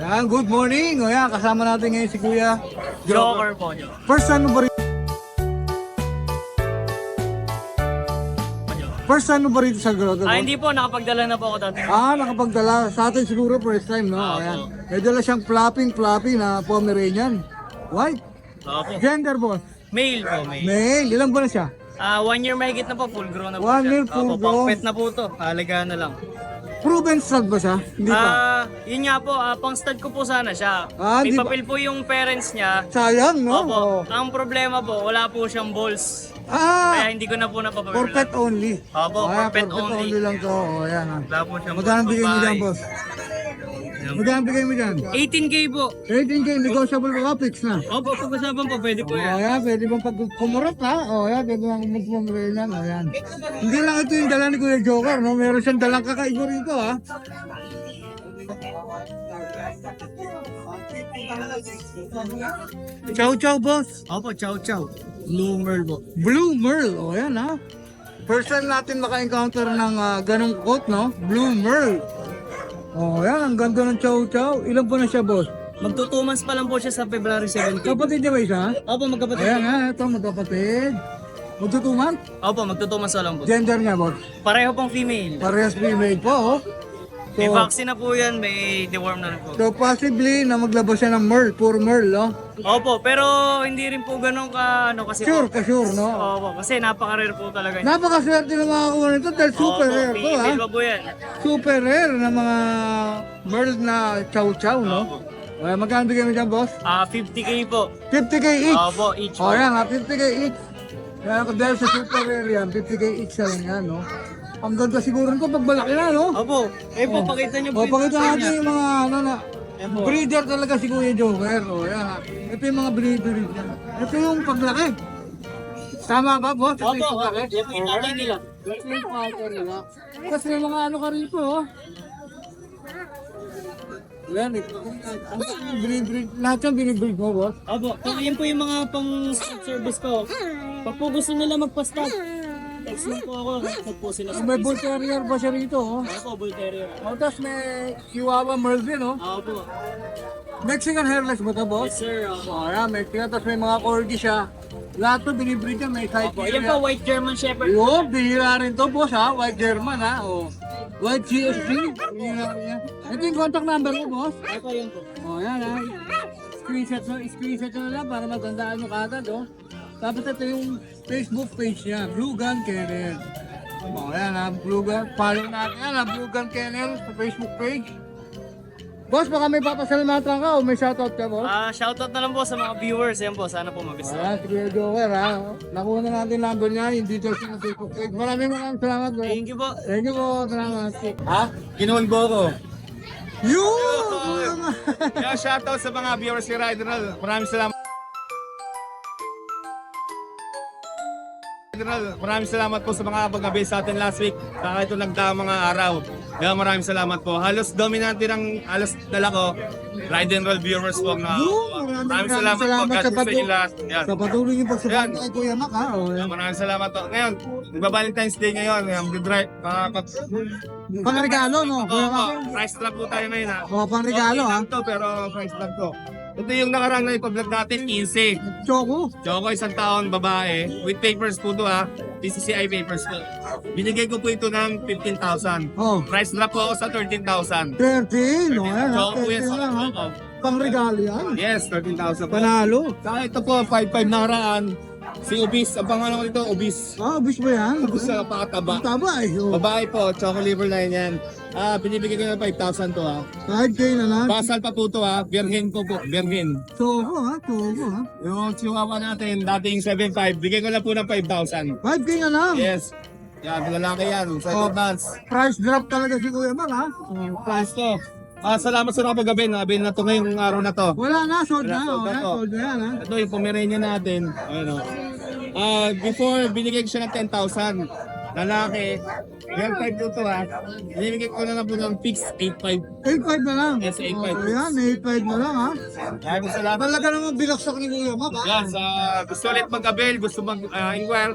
Yan, good morning. O yan, kasama natin ngayon si Kuya Joker po, Joker. First time mo ba rito? First time mo ba rito sa grotto? Hindi po, nakapagdala na po ako dati. Nakapagdala. Sa atin siguro first time, no? Ayan. May dala siyang floppy na Pomeranian. White. Opo. Gender boss. Male po, male. Male. Ilang buwan na siya? 1 year mahigit na po, full grown na po 1 siya. year, full Opo, grown. pang-pet na po to. Alagaan na lang. Proven stud ba siya? Hindi pa. Yun nga po, pang-stud ko po sana siya. Ah, May di ba- papel po yung parents niya. Sayang, no? Opo. Oo. Ang problema po, wala po siyang balls. Kaya hindi ko na po For napapapil. pet only. Opo, for pet only. lang to. O, yan ha. Wala po siyang Magkano bigay mo babae. dyan, boss? Magkano bigay mo dyan? 18K po. 18K, negotiable ba ka? Fix na. Opo, pag-usapan po, pwede po O yan. yan, pwede bang pag-kumurot ha? O yan, pwede bang mag-kumurot yan. O yan. Hindi lang ito yung dala ni Kuya Joker, no? Meron siyang dalang kakaiba rito ha. Chow chow, boss. Opo, chow chow. Blue Merl po. Blue Merl, o yan ha. First time natin maka-encounter ng ganong coat, no? Blue Merl. O yan, ang ganda ng chow chow. Ilan po na siya, boss? Magto 2 months pa lang po siya sa February 17. Kapatid niya ba isa? Opo, magkapatid. Ayan ha, ito magkapatid. Magtutuman? Opo, magto 2 months pa lang po. Gender niya, boss? Pareho pong female. Parehas female po, oh. May vaccine na po yan, may deworm na rin po. So possibly na maglabas siya ng Merl, pure Merl, no? Opo, pero hindi rin po ganun ka, kasi Sure, po. ka-sure, no? Opo, kasi napaka-rare po talaga. Napakaswerte ng mga kuha nito dahil super Opo, rare to, ha? female pa po yan. Super rare na mga Merl na chow-chow, no? Well, magkano bigyan mo dyan, boss? 50K po. 50K each. Opo, each O po. yan, 50K each. Kaya dahil sa super rare yan, 50K each na lang yan, no? Ang ganda siguro nito pag malaki na, no? Opo, po, pakita niyo po. O, pakita yung natin yung mga, ano na, Yan po. breeder talaga si Kuya Joker. O, yan ha. Ito yung mga breeder niya. Ito yung paglaki. Tama ba, boss? Ito Opo, yung paglaki. yan po yung tatay nila. Ito yung paglaki nila. Kasi may mga ano ka rito, oh. Yan, ito. Breed. Lahat yung binibreed mo, boss. Opo, yan po yung mga pang-service po. Pag po gusto nila magpa-stock, text lang po ako, nag po sila sa May bull terrier ba siya rito, oh? Opo, Bull Terrier. O, tapos may Chihuahua Merl din, oh. Opo. Mexican hairless ba ito, boss? Yes, sir. Opo. O, yan, Mexican. Tapos may mga corgi siya. Lahat to binibreed niya, may side Opo, yan po, White German Shepherd. Yo, bihira rin to, boss, ha? White German, ha? O. White CSG. Bihira rin yan. Ito yung contact number mo, boss. Opo, yan po. O, yan, ha? Screenshot nyo na lang para magandaan nyo kagad, oh. Tapos ito yung Facebook page niya, Blue Gun Kennel. O, yan, ha? Blue Gun. Follow natin yan, ha? Blue Gun Kennel sa Facebook page. Boss, baka may papasalamatan ka o may shoutout ka, boss? Shoutout na lang po sa mga viewers. Yan po, sana po magustuhan. Ayan, si Kuya Joker, ha? Nakuha na natin number niya, yung details niya sa Facebook page. Maraming salamat, bro. Thank you po. Thank you po, salamat. Ha? Kinuwalbo ko. Yun! Kaya shoutout sa mga viewers ni Rideral. Maraming salamat po sa mga pag-abay sa atin last week. Saka ito nagdaang mga araw. Kaya maraming salamat po. Halos dominante ng halos dala ko. Ride and Roll viewers po. Maraming salamat po. God sa bless sa inyo lahat. Yan. Sa patuloy yung pagsuporta Yan. kay Kuya Mac, ha? O, yan. Maraming salamat po. Ngayon, nagba-Valentine's Day ngayon. Pangregalo, no? Kuya Mac? Price drop po tayo ngayon ha. O, pangregalo, ha? Lang to, pero price drop to. Ito yung nakarang na ipa-vlog natin, 15. Choco. Choco, 1 taon, babae. With papers po to ha. PCCI papers po. Binigay ko po ito ng 15,000. Oh, Price drop po ako sa 13,000. 13, no? Yan, ha? Choco, yes. 13 lang, ha? Choco. Pangregalo yan. Yes, 13,000 po. Panalo. Saka ito po, 5,500 nakaraan. Si Ubis, ang pangalan ko dito, Ubis. Ah, ubis mo yan? Ubis sa pakataba. Ang taba, eh. O, Babae po, Choco liver line yan. Binibigay ko ng 5,000 to ha. 5K na lang. Basal pa po to ha. Virgin po po, virgin. Choco, ha? Choco, ha? Yung chihuahua natin, dating 7,500, bigay ko na po ng 5,000. 5K na lang. Yes. Yan, lalaki yan. Oh. 7 months. Price drop talaga si Kuya Mac, ha? Price to. Salamat sa nakapagabi. Nakabil na to ngayong araw na to. Wala na, sold na. Wala, sold O, na yan, to. sold na yan, ha? Ito yung Pomeranian natin. Ayun o. Before, binigay ko siya ng 10,000. lalaki. Well, 5 to ha. Binibigay ko na po ng fix 8.5. 8.5 na lang. Yes, 8.5. Oh, yan, 8.5 na lang ha. Maraming salamat. Talaga naman bilaksak ni Kuya Mac ha. Yan, sa gusto ulit mag-avail, gusto mag-inquire,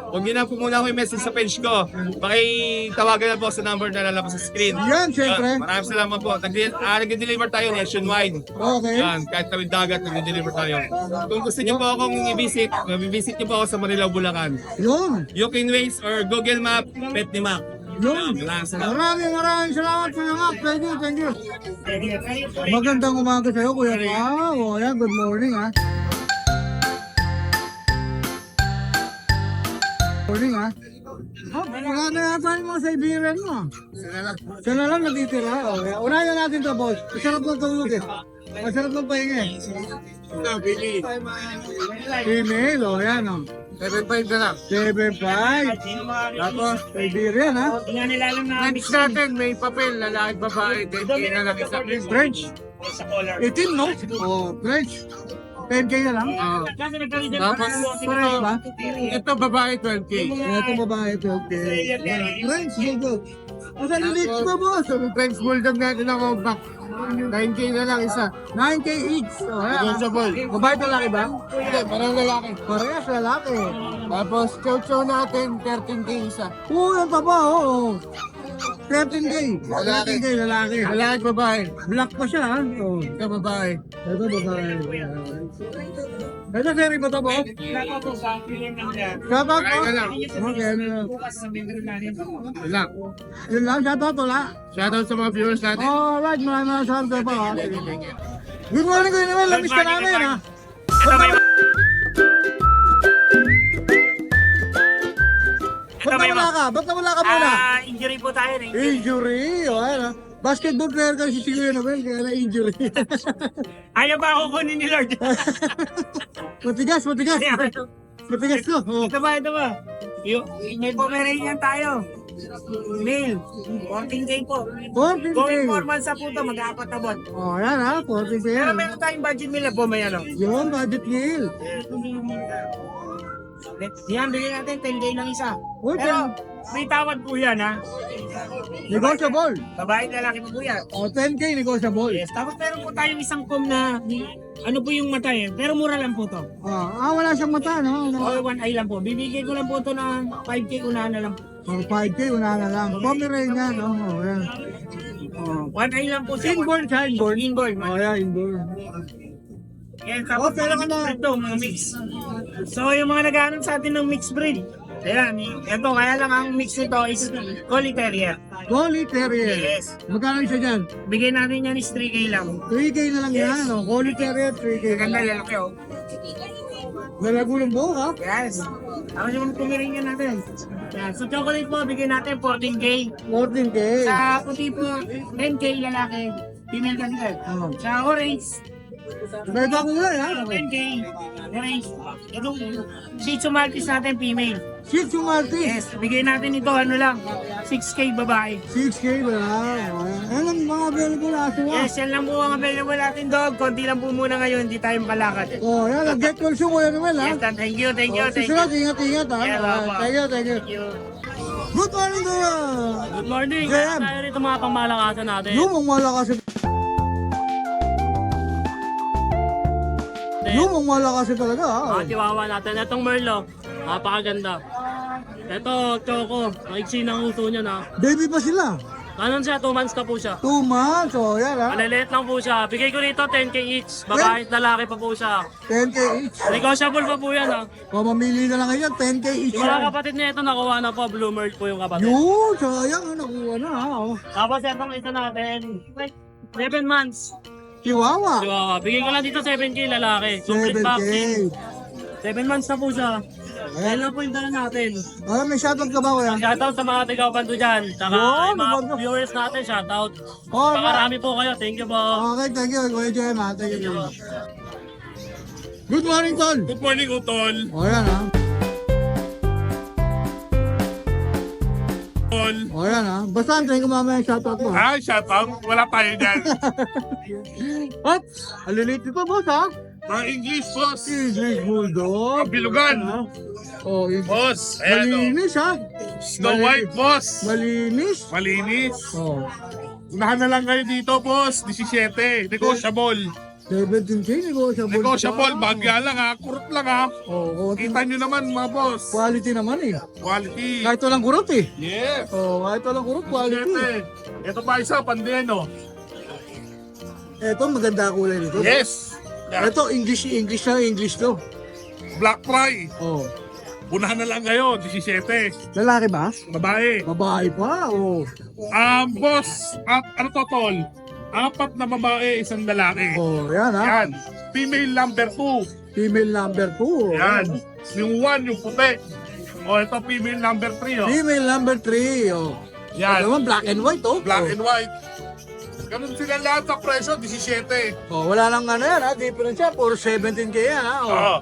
huwag niyo na po muna ako i-message sa page ko. Pakitawagan na po sa number na lalabas sa screen. Yan, syempre. Yan, maraming salamat po. Nag-deliver tayo nationwide. Okay. Yan, kahit tawid dagat, nag-deliver tayo. Kung gusto niyo po akong i-visit, i-visit niyo po ako sa Manila, Bulacan. Yun. Yukin Waze or Google Map, Pet ni Mac. Yun. Maraming salamat. Maraming salamat Kuya Mac. Thank you, thank you. Magandang umaga sa'yo Kuya Mac. Oh, yan, good morning ha. Morning ha. Oh, wala na yata yung mga Siberian mo. Siya na lang natitira. Oh, yeah. Unahin natin to, boss. Masarap ng tulog eh. Masarap ng pahinga eh. Female, oh, yan oh. 7.5 na lang. 7.5. Tapos, Siberian ha. Next natin, may papel, lalaki babae, 10K na lang isa. French. 18 no? Oh, French. 10K na lang. Tapos, French ba? ito babae, 12K. Ito babae, 12K. French, Bulldog. Asan yung leaks mo, boss? French Bulldog natin ako, back. 9K na lang isa. 9K each. Oh, yan. Negotiable. Babae ito laki ba? Hindi, parang lalaki. Parehas lalaki. Tapos, chow-chow natin, 13K isa. Oo, yan pa ba? Oo. 13K. Lalaki. 13K lalaki. Lalaki, babae. Black pa siya, ha? Oo. Ito, babae. Ito babae. Ito seri ba ito, boss? Shoutout po. Kaya na lang. Okay, ano lang. Wala. Yun lang, shoutout wala. Shoutout sa mga viewers natin. Alright, maraming salamat po, ha? Good morning, Kuya Noel. Lamis ka namin, ha? Ba't nawala ka? Ba't nawala ka muna? Injury po tayo eh. Injury, o ayan ha. Basketball player kasi si Kuya Noel, kaya na injury. Ayaw ba ako kunin ni Lord? matigas, matigas. Matigas ko. Oh. Ito ba? May Pomeranian tayo. Male. 14K po. 14K. Going 4 months sa puto, mag-aapat na buwan. O ayan ha, 14K. Pero meron tayong budget nila po, may ano. Yun, budget meal. Yan, bigyan natin 10K lang isa. Uy, Pero may tawad po yan ha. negotiable. Babae lalaki po yan. O 10K negotiable. Yes, tapos meron po tayong isang com na ano po yung mata eh. Pero mura lang po to. Wala siyang mata, no? Or one eye lang po. Bibigay ko lang po to ng 5K unahan na lang po. O 5K, una na lang. Pomeranian, no? O yan. One eye lang po siya. Inborn siya, inborn. Inborn. O yan, inborn. Yan, tapos pero mga ka na- mixed breed to, mga mix. So yung mga naghahanap sa atin ng mixed breed. Ayan, ito kaya lang ang mix nito is Collie Terrier. Collie Terrier. Yes. Magkano siya dyan? Bigay natin yan is 3K lang. 3K na lang yan, no? Collie Terrier, 3K. Ganda lalaki oh. Nalago ng buhok, ha? Yes. Tapos yung Pomeranian natin. Yan. So chocolate po, bigay natin 14K. 14K. Sa puti po, 10K lalaki. Female kasi. Oh. Sa orange, Bebe ako nga, ha? 10K. Orange. Itong Shih Tzu Maltese natin, female. Shih Tzu Maltese. Yes, bigay natin ito, ano lang, 6K babae. 6K ba? Yan ang mga available na aso, ha? Yes, yan lang po ang available natin, dog. Konti lang po muna ngayon, hindi tayo makalakad. Oh, yan. Get well soon, Kuya Noel, ha? Yes, thank you, thank you, thank you. Susunod, ingat-ingat, ha? Yeah, Ah, thank you, thank you. Thank you. Good morning, Kuya! Good morning. JM. Tayo rito mga pangmalakasan natin. Yung ang malakas Yung ang malakas talaga, ha? Mga chihuahua natin. Itong Merlo, napakaganda. Ito, Choco, maiksi ng uso niya na. Baby pa sila. Kanon siya, 2 months ka po siya. 2 months, oh, yan, ha? Maliliit lang po siya. Bigay ko rito 10K each. Babae at lalaki pa po siya. 10K each. Negotiable pa po yan ha. O, mamili na lang ngayon, 10K each. Yung mga kapatid niya ito, nakuha na po. Blue Merle po yung kapatid. Yun, sayang, ha? Nakuha na, ha? Oh. Tapos itong isa natin, 7 months. Chihuahua. Chihuahua. Bigay ko lang dito 7K lalaki. Complete 7K. vaccine. 7 months na po siya. Ayan lang po yung dala natin. Ah, may shoutout ka ba, Kuya? Shoutout sa mga tigaw-panto dyan. Saka Yun, yung mga maganda. viewers natin, shoutout. Oh, Pakarami po kayo. Thank you po. okay, thank you, Kuya Jem, ha? Thank you. Good morning, Tol. Good morning, Utol. O, yan, ha? O, yan, ha? Basta antayin ko mamaya yung shoutout mo, ha? Ah, shout out. Wala tayo dyan. At, alilit ito, boss, ha? Mga English, boss. English Bulldog. Bilugan. Oh, Boss, ayan o. malinis ha. Snow White, boss. Malinis. Malinis. Oh. Unahan na lang kayo dito, boss. 17. Negotiable. 17K negotiable. Negotiable. Bagya lang ha. Kurot lang ha. Oh, Kita nyo naman, mga boss. quality naman eh. Quality. Kahit walang kurot eh. Yes. Oh, kahit walang kurot, quality. 17. Ito pa isa, pandeno. Ito, maganda kulay nito. Yes. Ito, English to. Black Fry. Oh. Unahan na lang kayo, 17. Lalaki ba? Babae. Babae pa, oh. Boss, ano to, tol? 4 na babae, 1 lalaki. Oh, yan ha. Yan. Female number 2. Female number 2. Yan. Yung 1, yung puti. O, ito female number 3, oh. Female number 3, oh. Yan. Ito naman, black and white, oh. Black oh. and white. Ganun sila lahat sa presyo, 17. Oh, wala lang ano yan, ha. Difference yan. Puro 17K yan, ha. Oh. Oo.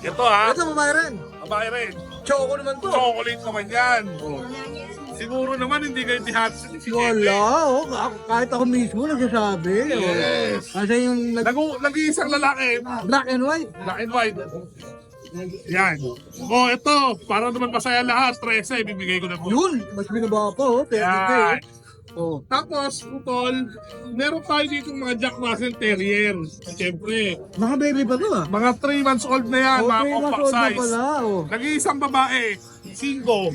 Ito ha, Ito, babae rin. babae rin. Choco naman to. Chocolate naman yan. Oh. Siguro naman hindi kayo dihat sa 17. Wala, oh. Kahit ako mismo nagsasabi. Oh. Yes. Kasi yung Nag-iisang lalaki, black and white. black and white. Yan. O, ito, para naman masaya lahat, 13, bibigay ko na po. Yun, mas binaba pa, oh. 30K, Yan. oh. Tapos, utol, meron tayo dito mga Jack Russell Terrier. Siyempre, Mga baby pa to, ah. mga 3 months old na yan, mga Okay, compact mas old na size. pala, oh. Nag-iisang babae, 5.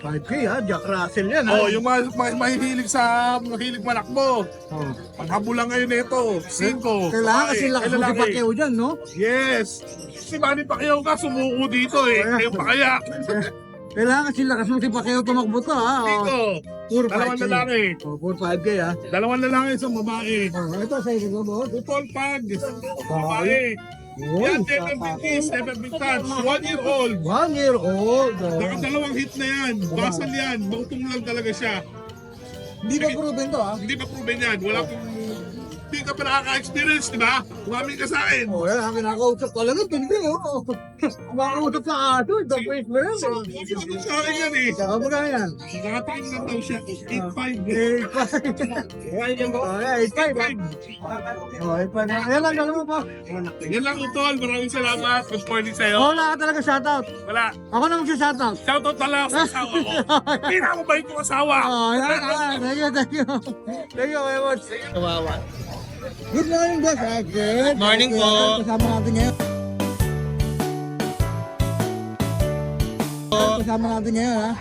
5K, ha. Jack Russell yan, ha. Oh, yung mahihilig sa mahilig manakbo. Oh. Paghabulan ngayon nito, 5. Kailangan kasi lakas mo si Pacquiao dyan, no? Yes. Si Manny Pacquiao ka, sumuko dito eh. Kayo pa kaya. Kailangan kasi lakas mo si Pacquiao tumakbo to, ha. Dito. Oh. Puro Dalawang 5K. lalaki. Oh, puro 5K, ha. Dalawang lalaki, isang babae. Oh, ito, sa iyo, boss. Utol pag. Babae. Yan, Never Been Kissed, Never Been Touched. 1 year old. 1 year old. Oh. Nakadalawang hit na yan. Basal yan. Mautong lang talaga siya. Hindi ba proven to, ha? Hindi pa proven yan. Wala pong... Hindi ka pa nakaka-experience, di ba? Umaming ka sa akin. Oh, yan, ang kinakausap talaga, hindi, oh. Kumakausap sa ato, the face mo yan, oh. Hindi sa akin yan eh. Saka ba yan? Nakatingin lang daw siya. 8'5". 8.5. Oh, yeah, 8.5. Oh, 8.5. Yan lang, alam mo pa. Yan lang utol. Maraming salamat. Good morning sa'yo. Oh, wala ka talaga shoutout. Wala. Ako naman siya shoutout. Shoutout na lang sa asawa ko. Pinakamabait kong asawa. Oh, yan, thank you, thank you. Thank you very much. Good morning, boss. Good Morning po. Kasama natin ngayon. Kasama natin ngayon, ha?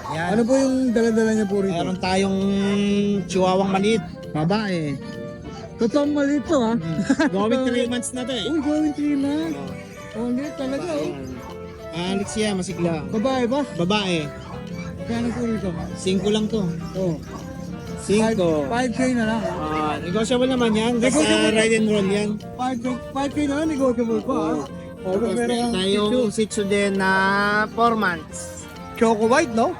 Yan. Ano po yung dala-dala niya po rito? Meron tayong chihuahuang maliit. Babae. Totoong maliit to, ha? Going 3 months na to eh. Uy, going 3 months. Oh, liit talaga, oh. Alexia, masigla. Babae ba? Babae. Kaya po rito? 5 lang to. Oh. 5. 5K na lang. Negotiable naman yan. Basta ride and roll yan. 5K na lang, negotiable pa, ha? Oh, meron kang Tayong Shih Tzu din na 4 months. Choco White, no?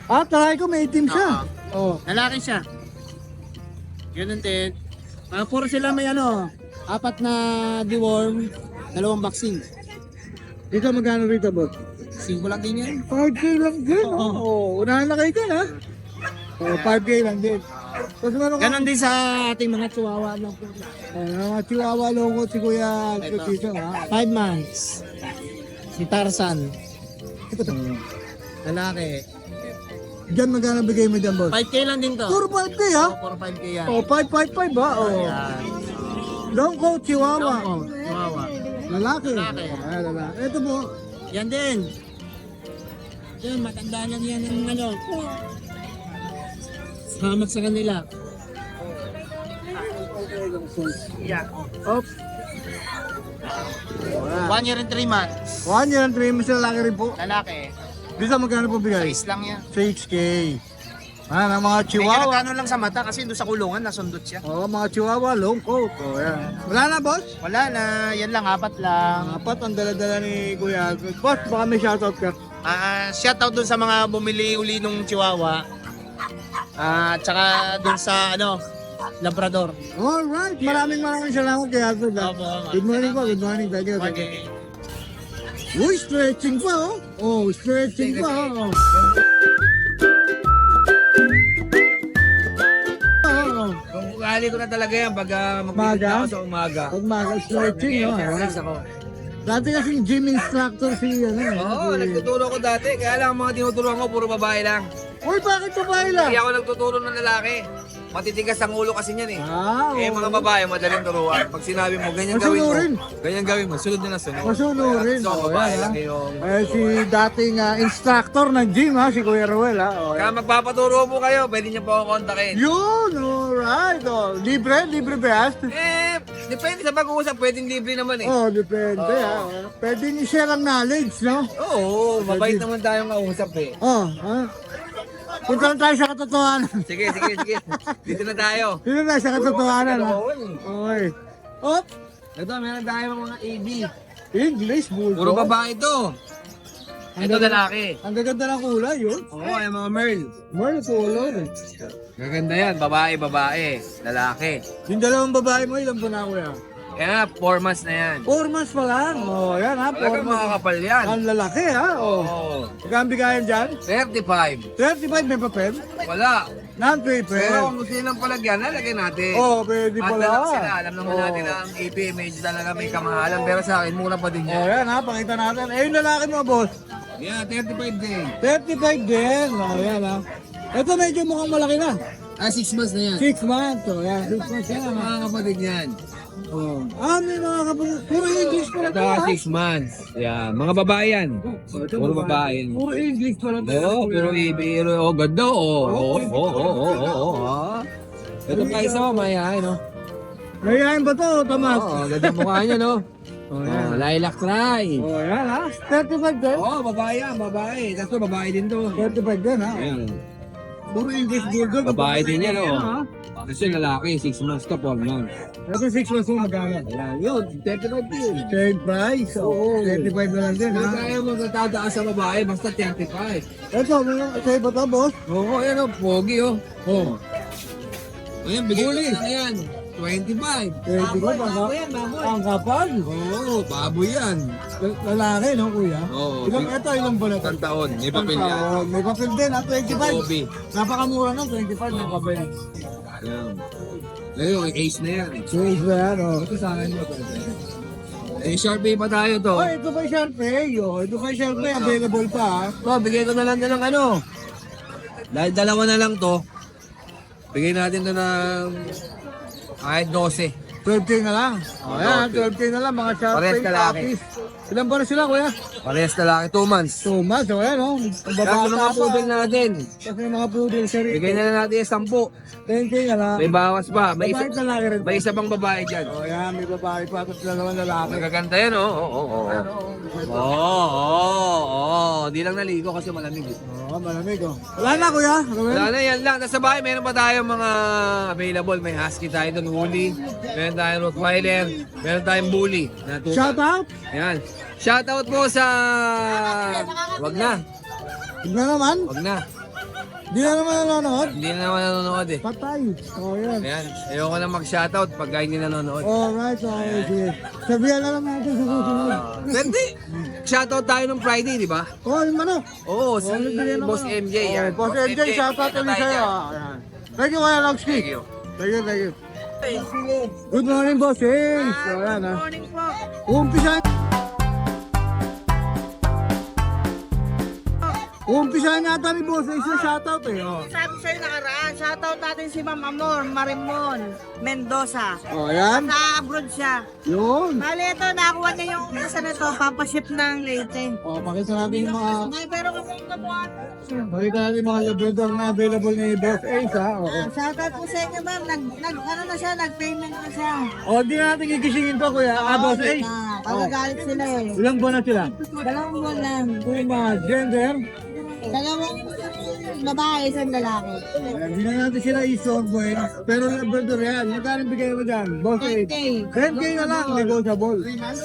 Ah, try ko, may itim siya. Oh. Lalaki siya. Ganun din. Puro sila may ano, 4 na deworm, 2 vaccine. Ito magkano rito, bot? 5 lang din yan. 5K lang din, oh. Oh, unahan na kayo dyan, ha? Oh, 5K lang din. Tapos meron ka, Ganun din sa ating mga chihuahua lang po. mga chihuahua longo si Kuya Tito, ha? 5 months. Si Tarzan. Lalaki. Diyan magkano bigay mo dyan, boss? 5K lang din to. Puro 5K, ha? Puro 5K yan. Oh, 555, ha? Oh. Yan. Long coat, chihuahua. Oh, chihuahua. Lalaki. Lalaki. Ah, lalaki. Ito po, Yan din. Yan, matanda lang yan ng ano. Samat sa kanila. oh, 1 year and 3 months. 1 year and 3 months na lalaki rin po. Lalaki. Dito magkano po bigay? Size lang yan. 6K. Ah, ng mga May chihuahua. kinagano lang sa mata kasi doon sa kulungan nasundot siya. Oh, mga chihuahua, long coat. Oh, yan. Wala na, boss? Wala na, yan lang, 4 lang. Apat ang dala-dala ni Kuya. Boss, baka may shoutout ka. Shoutout doon sa mga bumili uli nung chihuahua. Tsaka doon sa ano, Labrador. Alright, maraming salamat kay Alfred. Opo. Good morning po, good morning. Thank you. Okay. Uy, stretching pa, oh. Oh, stretching pa, oh. Oh. Kung ugali ko na talaga yan pag Umaga? mag-visit ako sa umaga. Pag mag-stretching, no? Exercise ako. Dati kasing gym instructor si, ano, Oo, nagtuturo ko dati. Kaya lang ang mga tinuturuan ko, puro babae lang. Uy, bakit babae lang? Hindi ako nagtuturo ng lalaki. Matitigas ang ulo kasi niyan eh. Ah, Eh, mga babae, madaling turuan. Pag sinabi mo, ganyan gawin Masunurin. mo. Ganyan gawin mo, sunod na sunod. Masunurin. So, Oh, babae yan, lang ah. yung... Si dating instructor ng gym, ha? Si Kuya Ruel, ha? Oh, Kaya yan. magpapaturo po kayo, pwede niyo po ako kontakin. Yun, alright. Oh. Libre ba? Eh, depende sa pag-uusap, pwedeng libre naman eh. Oh, depende, ha? Pwede niyo share ang knowledge, no? Oo, mabait naman tayong kausap eh. Oh, ha? Punta lang tayo sa katotohanan. Sige. Dito na tayo. Dito na sa katotohanan, ha? Okay. Oh, Ito, meron tayong mga AB. English, bulldog. Puro babae to. Ito lalaki. Ang gaganda ng kulay, yun. Oo, yung mga Merl. Merl color. Gaganda yan, babae, lalaki. Yung dalawang babae mo, ilan po na kuya? Yan, 4 months na yan. 4 months pa lang. Oh, yan ha. 4 Talagang months. makakapal yan. Ang lalaki ha. Oh. Oo. Magkano bigayan dyan? 35. 35 may papel? Wala. Pero Non-paper. kung gusto nilang palagyan, lalagyan natin. Oh, pwede At pala. lang sila, alam naman Oh. natin na ang AP medyo talaga may kamahalan. Pero sa akin, mura pa din Oh, yan. yan ha. Pakita natin. Eh, yung lalaki mo, boss. Yan, 35 din. 35 din. Oh, yan ha. Ito medyo mukhang malaki na. 6 months na yan. 6 months. Oh, yan. 6 months yan. Mga kapatid yan. Oh. May mga kapatid. Puro English pala Ito, to ha. 6 months. Yan, mga babae yan. Puro babae. Puro English pala to. Oo, pero pero ganda, oo. Ito pa isa mo, mayayain, no? Mayayain ba to, Tomas? Oo, ganda mukha niya, no? Oh, Oh, yan. lilac try. Oh, yan ha. 35 din. Oo, babae yan, babae. Tapos to, babae din to. 35 din ha. Ayan. Puro English bulldog. Babae din yan, Yan, oh. ha? Kasi lalaki, 6 months to 4 months. Ito 6 months yung magkano. Ayan, yun, 35 din. Trade price. Oo. 35 na lang din Kung ha. kaya mo natataas sa babae, basta 35. Ito, sa iba to, boss. Oo, ayan o, pogi o. Oh. Ayan, bigyan ko na yan. 25. Pwede ko ba? Ang kapal. Oo, baboy yan. Lalaki, no, kuya? Oo. Ilang ba na ito? Isang taon, may papel yan. May papel din, ha? 25. Kobe. Napakamura ng 25 may papel. Ayan. Ngayon, ace na yan. Change ba yan, oh? Ito sa akin mo. Eh, Sharpie pa tayo to. Oh, ito pa yung Sharpay, oh. Ito pa yung Sharpay, available pa, ha? To, bigay ko na lang ng ano. Dahil dalawa na lang to, bigay natin to ng kahit 12. 12K na lang. Oh, yan, 12K na lang, mga Sharpay Parehas kalaki. copies. Ilan ba na sila, kuya? Parehas lalaki, 2 months. 2 months, oh, yan, oh. Ang Kasi babata mga pa. poodle natin. Kasi yung mga poodle siya rin. Bigay na lang natin yung 10. 10K na lang. May bawas pa. May Babae isa, lalaki rin. may isa pang babae dyan. Oh, yan, may babae pa, tapos dalawang lalaki. Magaganda yan, oh. Oo. Di lang naligo kasi malamig. Oh, malamig, oh. Wala na, kuya. Wala na, yan lang. Nasa bahay, meron pa tayong mga available. May husky tayo doon, woolly. Meron tayong rottweiler. Meron tayong bully. Shout out. Yan. Shoutout po sa... Wag na. Tignan naman. Wag na. Di na naman nanonood. Hindi na naman nanonood eh. Patay. Oh, yan. Ayan. Ayoko na mag-shoutout pag hindi nanonood. Alright, okay, sige. Sabihan na lang natin sa susunod. Hindi. Shoutout tayo nung Friday, di ba? Oh, yung manok. Oo, si bigyan naman, Boss oh. MJ. Yan. Boss MJ, shout out ulit sa'yo. ah. Ayan. Thank you, Kuya Logsky. Thank you. Thank you. Good morning, boss. James. So, yan, ha. Good morning po. Umpisahan nata ni boss. Isa shoutout eh. Oh. Sabi sa'yo nakaraan, shoutout natin si Ma'am Amor Marimon Mendoza. Oh, yan. Naka-abroad siya. Yun. Bali ito, nakakuha niya yung isa na to, papaship ng Leyte. Oh, pakita natin yung mga... Ay, pero kung nabuhat. Pakita natin yung mga labrador na available ni Boss Ace, ha. Okay. Shoutout po sa inyo, ma'am. Ano na siya, nag-payment na siya. Oh, di na natin gigisingin to, kuya. Boss Ace. Pagagalit sila eh. Ilang buwan na sila? 2 buwan lang. Kuma, gender. 2 babae, 1 lalaki. Hindi na natin sila i-software. Pero labrador yan. Magkano bigay mo dyan? Boss Ace. 10K. 10K na lang, negotiable.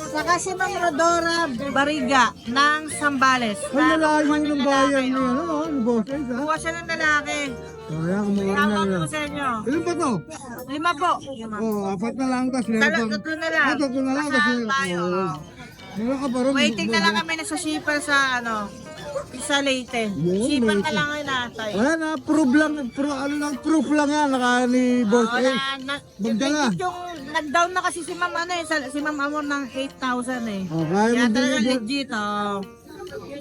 Saka si Ma'am Rodora Bariga ng Sambales. Ang lalayo ng bayan niya, ano, ni Boss Ace, ha? Buwa siya ng lalaki. Oh, yan, kumuha na Tawag nila. po sa inyo. Ilan pa to? 5 po. Oh, 4 na lang, tas meron pang... Tatlo na lang. Tatlo na lang, tas Basta tayo. meron ka pa rin. Waiting na lang kami na sa shipper sa ano. Isa Leyte. Yun, Sipan Leyte. ka lang ang inatay. Wala na, proof lang yan, naka ni Boss Wala Ace. na. Magdala. Yung nag-down na kasi si Ma'am si Ma'am Amor ng 8,000 eh. Oh, kaya Kaya talaga mag-deliver. legit, oh.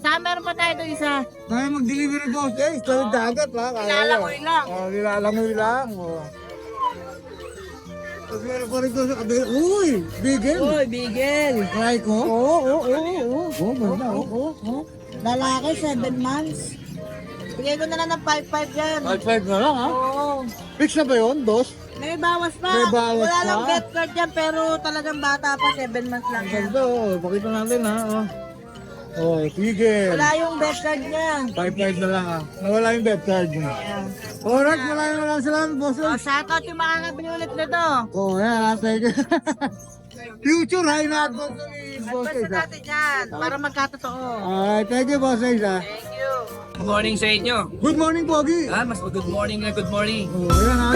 Saan meron pa tayo doon isa? Kaya mag-deliver ni Boss Ace, tawid dagat ha. Nilalangoy lang. Oh, nilalangoy lang. Oh. Tapos meron pa rin ko sa kabila. Uy, bigel. Uy, bigel. Try ko. Oo, ganda. Lalaki, 7 months. Bigay ko na lang ng 5,500 yan. 5-5 na lang ha. Oo. Fix na ba yun, boss? May bawas pa. May bawas Wala pa. lang bet card yan, pero talagang bata pa, 7 months lang yan. Ganda, oh. Pakita natin ha. Oh, oh bigel. Wala yung bet card niya. 5-5 na lang ha. Nawala yung bet card mo. Ayan. Alright, maraming salamat, boss. Oh, shoutout yung makakabili ulit nito. Oh, yan ha. Thank you. Future high na boss ni Boss Basta Ace ha. natin yan, para magkatotoo. Alright, thank you, Boss Ace ha. Thank you. Good morning sa inyo. Good morning, Pogi. Mas good morning na good morning. Oh, yan ha.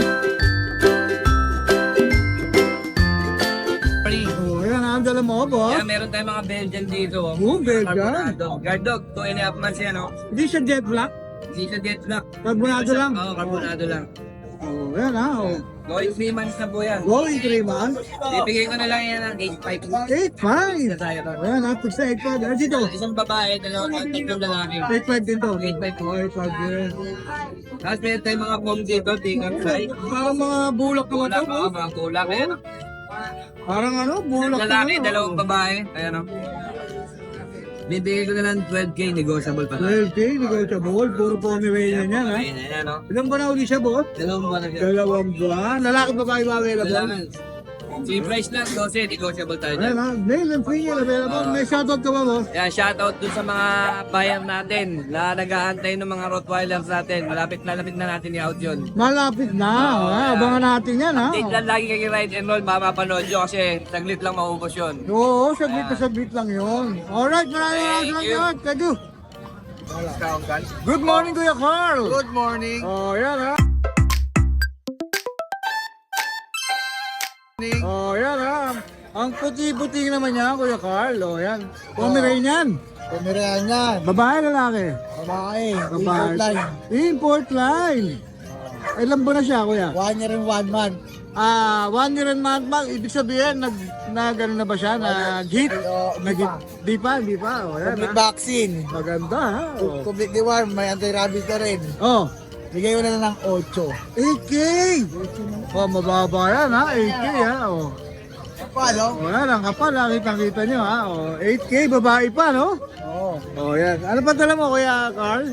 Morning. Oh, yan ha. Ang dala mo, boss. Kaya meron tayong mga Belgian dito. Oh, Belgian. Carbonado. Guard dog, 2.5 months yan, oh. Hindi siya jet black. Hindi siya jet black. Carbonado lang. Oo, carbonado lang. Oh, yan ha. Oh. Going 3 months na po yan. Going 3 months. Ibigay ko na lang yan ng 8.5. 8-5. Sa tayo to. Oh, yan ha. Pag sa 8-5. Ano dito? Isang babae, tatlong lalaki. 8-5 din to. 8.5 po. 8-5 din. Tapos meron tayong mga pom dito, tingnan side. Parang mga bulak naman to, boss. Mga kulak. Ayan. Parang ano, bulak Lalaki, naman, oh. dalawang babae. Ayan, oh. Bibigay ko na lang 12K, negotiable pa tayo. 12K, negotiable. Puro Pomeranian yan ha. Ayan, ayan, oh. Ilan ba na uli siya, boss? Dalawang ba na siya? Dalawang buwan. Lalaki ba kayo available? Kailangan. Si price lang, 12, negotiable tayo Ayun dyan. ha. Male and female available. May shoutout ka ba, boss? Yan, shoutout dun sa mga buyer natin na nag-aantay ng mga Rottweilers natin. Malapit na natin i-out yun. Malapit na. Ha? Abangan natin yan ha. Update lang lagi kayo ride and roll, mapapanood nyo kasi saglit lang maubos yun. Oo, saglit lang yun. Alright, maraming salamat. Thank you. Good morning, Kuya Carl. Good morning. Oh, yan ha. Oh, yan ha. Ang puti-puti naman niya, Kuya Carl. Oh, yan. Pomeranian. Pomeranian. Babae, lalaki. Babae. Babae. Import line. Ilan ba na siya, Kuya? 1 year and 1 month. 1 year and month ba? Ibig sabihin, gano na ba siya? Nag-hit? Nag-hit? Di pa. Oh, yan Complete ha. vaccine. Maganda ha. Oh. Completely warm. May anti-rabies na rin. Oh. Bigay ko na lang ng 8. 8K! Oh, mababa yan ha. 8K ha. Oh. Paano? Oh, yan. Ang kapal ha. Kitang-kita nyo ha. Oh, 8K, babae pa no? Oo. Oh, yan. Ano pa dala mo, Kuya Carl?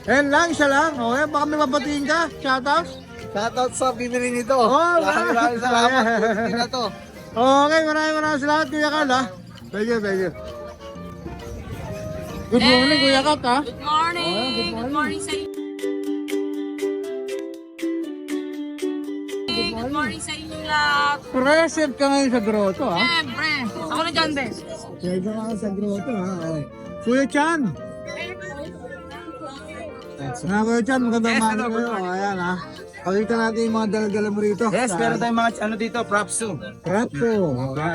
Yan lang, isa lang. Oh, yan. Baka may papatiin ka. Shoutout. Shoutout sa bibili nito. Oh, Maraming salamat. Bibili na to. Okay, maraming salamat, Kuya Carl ha. Thank you. Good morning, Kuya Kat ha. Good morning. Good morning sa inyo. Good morning sa inyo lahat. Present ka ngayon sa grotto ha. Siyempre. Ako na dyan, Bes. Present ka ngayon sa grotto ha. Okay. Kuya Chan. Kuya Chan, magandang umaga kayo. Ayan ha. Pakita natin yung mga dala-dala mo rito. Yes, meron tayong mga ano dito, propso. Rapto.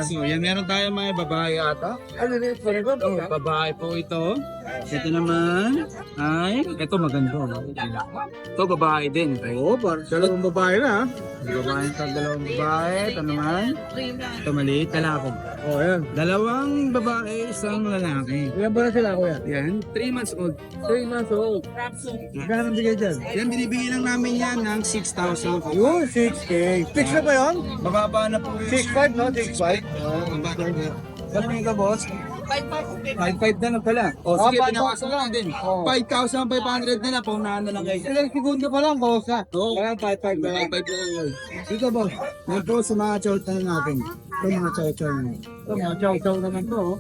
So, yan meron tayong mga babae ata. Ano rin? Oh, babae po ito. Ito naman ay, ito maganda. Ito babae din. Oo, parang dalawang babae na ha. Babae ito, dalawang babae. Ito naman. Ito maliit, lalaki. Oh, ayan. Dalawang babae, isang lalaki. Ilan ba na sila, Kuya? Yan, 3 months old. 3 months old. Magkano ang bigay dyan? Yan, binibigyan lang namin yan ng 6,000. Yun, 6K. Fix na ba yun? Bababa na po yun. 6.5 no? 6.5? Sabi ka, boss? 5,500 na lang pala. O, sige, pinawasan na lang din. 5,500 na lang, paunahan na lang kayo. Ilang segundo pa lang, boss ha? Oo. Kaya 5.5 na lang. 5,500 na lang. Dito, boss. Yan po sa mga chow-chow natin. Ito mga chow-chow na. Ito, mga chow-chow naman to. Oh.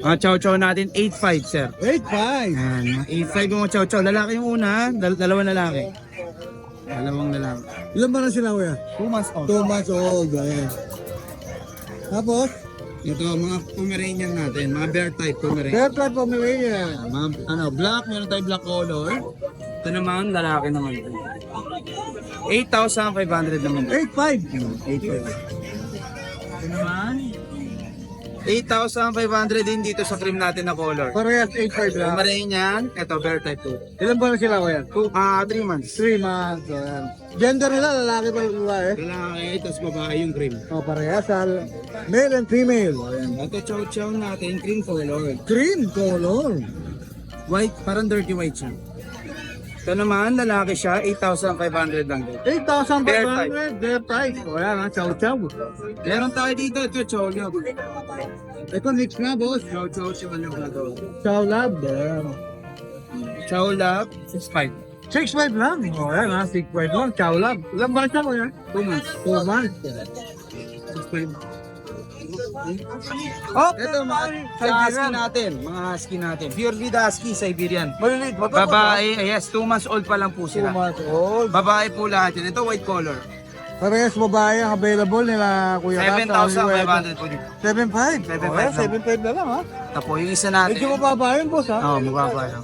Mga chow-chow natin, 8,500 sir. 8.5. Yan, 8,500 yung mga chow-chow. Lalaki yung una, dalawang lalaki. Dalawang lalaki. Ilan ba na sila, Kuya? 2 months old. 2 months old. Ayan. Tapos, Ito, mga Pomeranian natin, mga bear type Pomeranian. bear type Pomeranian. Mga, black, meron tayo black color. Ito naman, lalaki naman. 8,500 naman. 8.5. 8,500. Ito naman, 8,500 din dito sa cream natin na color. Parehas 8.5 lang. Pomeranian, ito, bear type 2. Ilan ba na sila kuya? 3 months. 3 months. Ayan. Gender nila, lalaki pa babae. Lalaki, tapos babae yung cream. O, parehas. Male and female. Ayan. Ito, chow chow natin, cream color. Green color. White, parang dirty white siya. Ito naman, lalaki siya, 8,500 lang din. 8,500. Bear type. O, ayan ha. Chow chow. Meron tayo dito, ito, chow lab. Ito mix na, boss. Chow chow siya lang na to. Chow lab. Ayan. Chow lab, 6'5". 6.5 lang. O, ayan ha. 6.5 lang. Chow lab. Ilan ba siya kuya? 2 months. 2 months. 6'5". Okay. Ito, mga husky natin. Mga husky natin. Pure breed husky, Siberian. Maliliit ba ito? Babae, yes, 2 months old pa lang po 2 sila. months old. Babae po lahat yun. Ito, white color. Parehas babae ang available nila Kuya Kat. 7,500 po dito. 7.5. 7.5 Okay, lang. 7.5 na lang ha. Ito po, yung isa natin. Medyo mababa yun boss ha. Oo, mababa lang.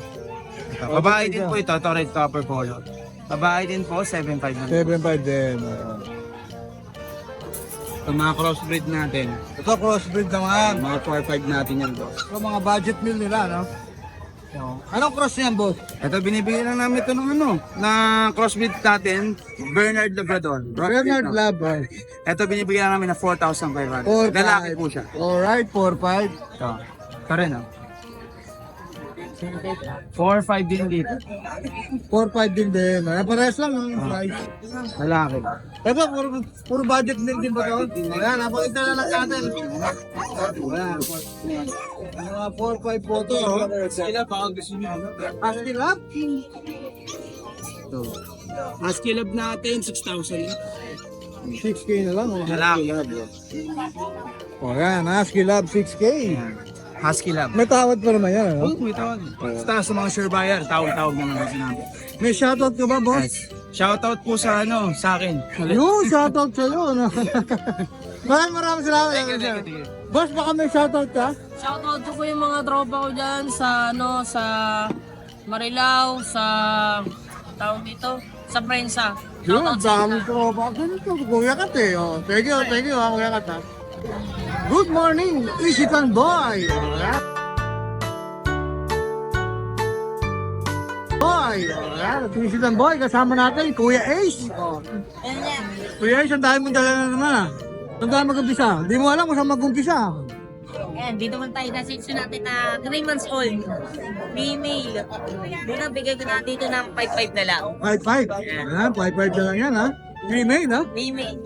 Ito, babae din po ito. Ito, red copper color. Babae din po, 7.5 lang. 7.5 din. Ito, mga crossbreed natin. Ito crossbreed naman. Mga 4-5 natin yan, boss. Ito mga budget meal nila no. Anong cross niyan boss? Ito, binibigyan lang namin ito ng na crossbreed natin, Bernard Labrador. Bernard Lab. Ito, binibigyan lang namin na 4,500. 4.5. Lalaki po siya. Alright, 4.5. Ito. Ito rin, 4-5 din dito. 4.5 din din. Parehas lang ang price. Lalaki. Ito, puro budget meal din ba ito? Ayan, napakita na lang natin. Ayan. Mga 4.5 po ito. Sila, baka gusto nyo. Husky Lab? Ito. Husky lab natin, 6,000. 6K na lang. Lalaki. O yan, Husky Lab 6K. Husky lab. May tawad pa naman yan. Ano? Oh, may tawag. Basta sa mga sure buyer, tawag naman kasi namin. May shoutout ka ba, boss? Shoutout po sa sa akin. Yung shoutout sa'yo. No? Maraming salamat. Boss, baka may shoutout ka? Shoutout ko yung mga tropa ko dyan sa, sa Marilao, sa taon dito, sa Prensa. Yun, Shoutout sa dami ko. Ganito, Kuya Kat eh. Oh, thank you ha, Kuya Kat ha. Good morning, Isitan Boy! Isitan Boy, kasama natin, Kuya Ace. Oh. Kuya Ace, ang dami mong dala na naman ah. Ang dami mag-umpisa. Hindi mo alam kung saan mag-umpisa. Ayan, dito man tayo na section natin na 3 months old. Female. Dito, bigay ko na dito ng 5-5 na lang. 5-5. Ayan, 5-5 na lang yan ha. Female ha. Female.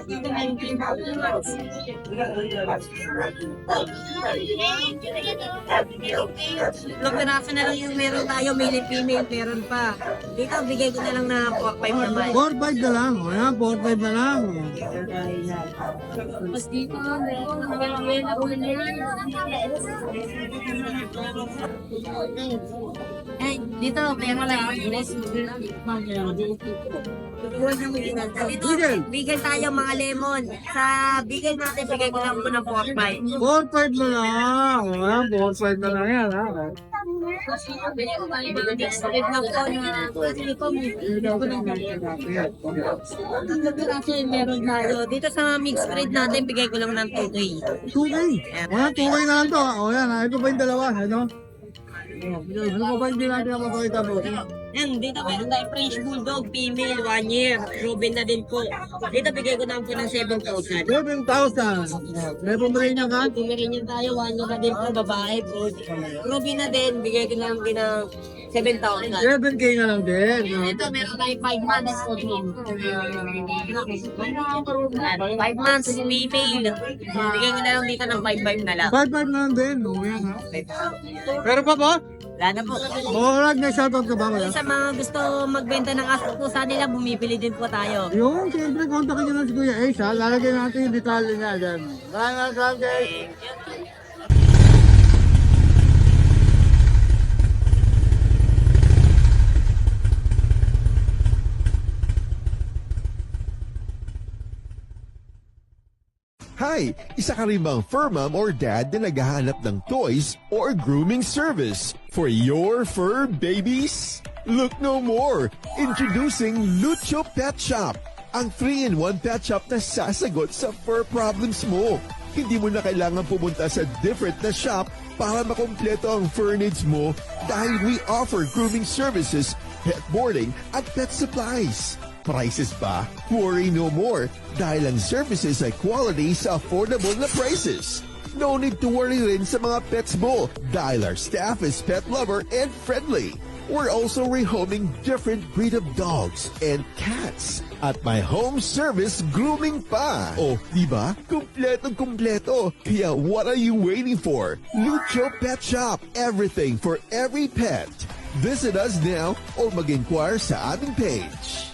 Dito na yung 3 months. Ilang piraso na lang yung meron tayo, male and female, meron pa. Dito, bigay ko na lang na 4-5 naman. 4-5 na lang. Ayan, 4-5 na lang. Mas dito, Eh, dito, meron lang. Dito, bigay tayo mga lemon. Sa bigay natin, bigay ko lang po ng 4-5. 4-5 na lang. Ayan, 4-5 na lang yan ha. Meron tayo. Dito sa mixed breed natin, bigay ko lang ng 2K. 2K. Ayan, 2K na lang to. O yan ha. Ito ba yung dalawa? Ano? Ano ba hindi natin ang mapakita po? Yan, dito meron tayo French Bulldog, female, 1 year. Ruben na din po. Dito bigay ko lang po ng 7,000. 7,000. May Pomeranian ka? Tumirinya tayo, 1 year na din po, babae po. Ruben na din, bigay ko lang po ng 7,000. 7K na lang din. Ito, meron tayo 5 months. 5 months, female. Bigay ko na lang dito ng 5,500 na lang. 5-5 na lang din. O yan ha. Pero pa ba? Wala na po. Morag na shoutout ka ba? Wala? Sa mga gusto magbenta ng aso po sa nila, bumibili din po tayo. Yung, siyempre, kontakin nyo lang si Kuya Ace ha. Lalagyan natin yung detalye niya dyan. Maraming salamat guys. Hi! Isa ka rin bang fur mom or dad na naghahanap ng toys or grooming service for your fur babies? Look no more! Introducing Lucho Pet Shop, ang 3-in-1 pet shop na sasagot sa fur problems mo. Hindi mo na kailangan pumunta sa different na shop para makumpleto ang fur needs mo dahil we offer grooming services, pet boarding at pet supplies. Prices ba? Worry no more dahil ang services ay quality sa affordable na prices. No need to worry rin sa mga pets mo dahil our staff is pet lover and friendly. We're also rehoming different breed of dogs and cats at my home service grooming pa. Oh, diba? Kumpletong-kumpleto. Kaya what are you waiting for? Lucho Pet Shop. Everything for every pet. Visit us now or mag-inquire sa aming page.